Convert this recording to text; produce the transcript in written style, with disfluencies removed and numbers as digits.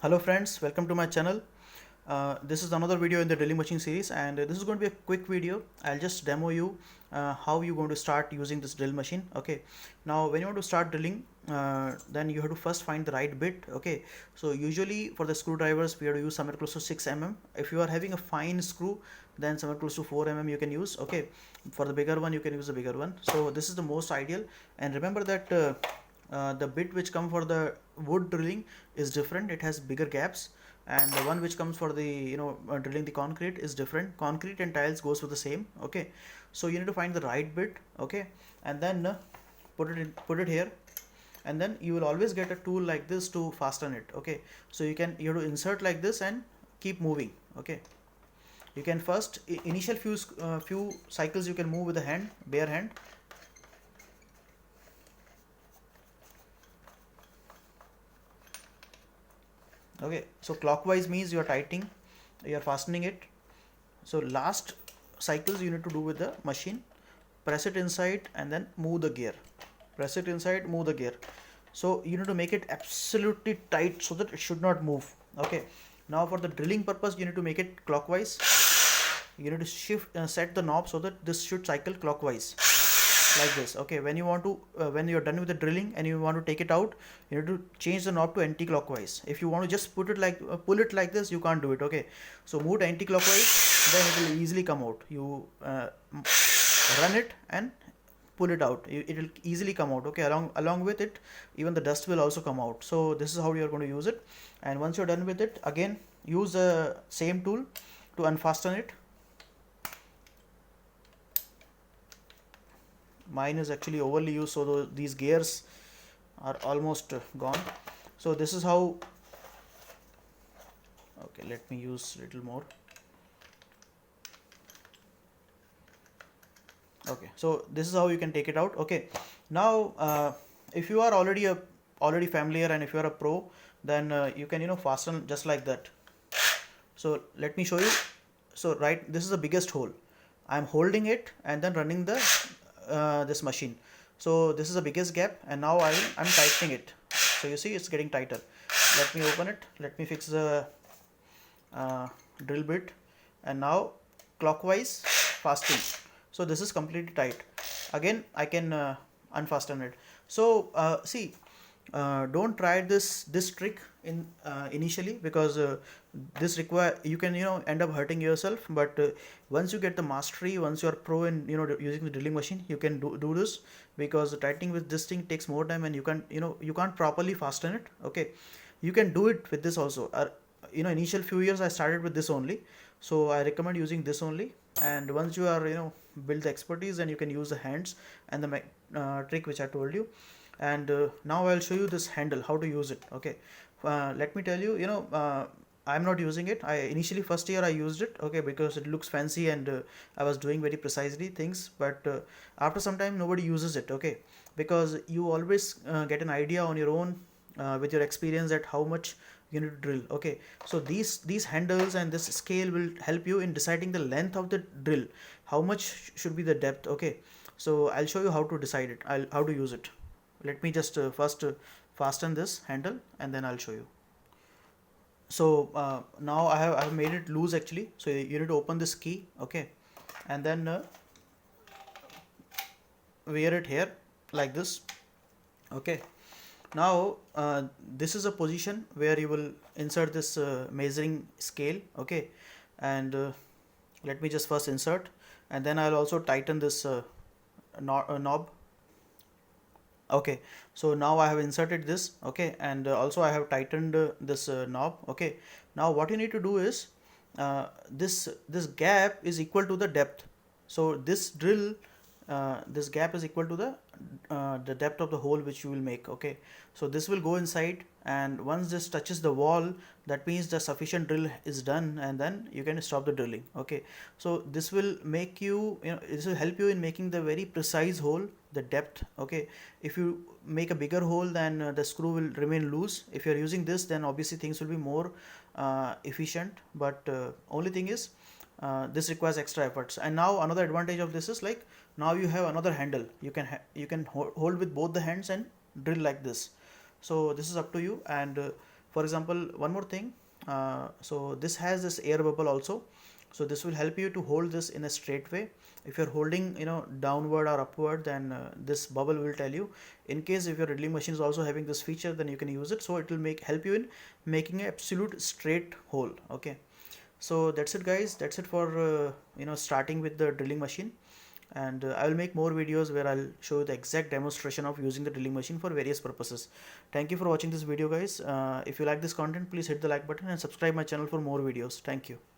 Hello friends, welcome to my channel. This is another video in the drilling machine series, and this is going to be a quick video. I'll just demo you how you're going to start using this drill machine. Okay, now when you want to start drilling, then you have to first find the right bit. Okay, so usually for the screwdrivers we have to use somewhere close to 6 mm. If you are having a fine screw, then somewhere close to 4 mm you can use. Okay, for the bigger one you can use the bigger one. So this is the most ideal, and remember that the bit which come for the wood drilling is different. It has bigger gaps, and the one which comes for the drilling the concrete is different. Concrete and tiles goes with the same. Okay, so you need to find the right bit. Okay, and then put it here, and then you will always get a tool like this to fasten it. Okay, so you have to insert like this and keep moving. Okay, you can first initial few cycles you can move with the hand, bare hand. Okay, so clockwise means you are tightening, you are fastening it. So last cycles you need to do with the machine. Press it inside and then move the gear. Press it inside, move the gear. So you need to make it absolutely tight so that it should not move. Okay, now for the drilling purpose you need to make it clockwise. You need to set the knob so that this should cycle clockwise like this. Okay, when you want to when you're done with the drilling and you want to take it out, you need to change the knob to anti-clockwise. If you want to just put it like pull it like this, you can't do it. Okay, so move to anti-clockwise, then it will easily come out. You run it and pull it out, it will easily come out. Okay, along with it even the dust will also come out. So this is how you are going to use it, and once you're done with it, again use the same tool to unfasten it. Mine is actually overly used, so these gears are almost gone. So this is how. Okay, let me use little more. Okay, so this is how you can take it out. Okay, now if you are already familiar and if you are a pro, then you can fasten just like that. So let me show you. So right, this is the biggest hole. I'm holding it and then running the this machine. So this is the biggest gap, and now I'm tightening it. So you see it's getting tighter. Let me open it. Let me fix the drill bit, and now clockwise fasten. So this is completely tight. Again I can unfasten it. So see, don't try this trick in initially, because this require you can end up hurting yourself. But once you get the mastery, once you are pro in using the drilling machine, you can do this, because tightening with this thing takes more time and you can't properly fasten it. Okay, you can do it with this also. Initial few years I started with this only, so I recommend using this only. And once you are build the expertise, then you can use the hands and the trick which I told you. And now I'll show you this handle, how to use it. Okay, let me tell you, I'm not using it. I initially first year I used it, okay, because it looks fancy, and I was doing very precisely things. But after some time nobody uses it. Okay, because you always get an idea on your own with your experience that how much you need to drill. Okay, so these handles and this scale will help you in deciding the length of the drill, how much should be the depth. Okay, so I'll show you how to decide it, how to use it. Let me just first fasten this handle and then I'll show you. So now I have made it loose actually. So you need to open this key. Okay, and then wear it here like this. Okay, now this is a position where you will insert this measuring scale. Okay, and let me just first insert, and then I'll also tighten this knob. Okay, so now I have inserted this. Okay, and also I have tightened this knob. Okay, now what you need to do is this gap is equal to the depth. So this drill, this gap is equal to the depth of the hole which you will make. Okay, so this will go inside, and once this touches the wall, that means the sufficient drill is done, and then you can stop the drilling. Okay, so this will make this will help you in making the very precise hole, the depth. Okay, if you make a bigger hole, then the screw will remain loose. If you are using this, then obviously things will be more efficient. But only thing is this requires extra efforts. And now another advantage of this is, like, now you have another handle. You can hold with both the hands and drill like this. So this is up to you. And For example, one more thing, so this has this air bubble also, so this will help you to hold this in a straight way. If you're holding, you know, downward or upward, then this bubble will tell you. In case if your drilling machine is also having this feature, then you can use it, so it will help you in making an absolute straight hole. Okay, so that's it guys, that's it for you know, starting with the drilling machine. And I will make more videos where I'll show you the exact demonstration of using the drilling machine for various purposes. Thank you for watching this video guys. If you like this content, please hit the like button and subscribe my channel for more videos. Thank you.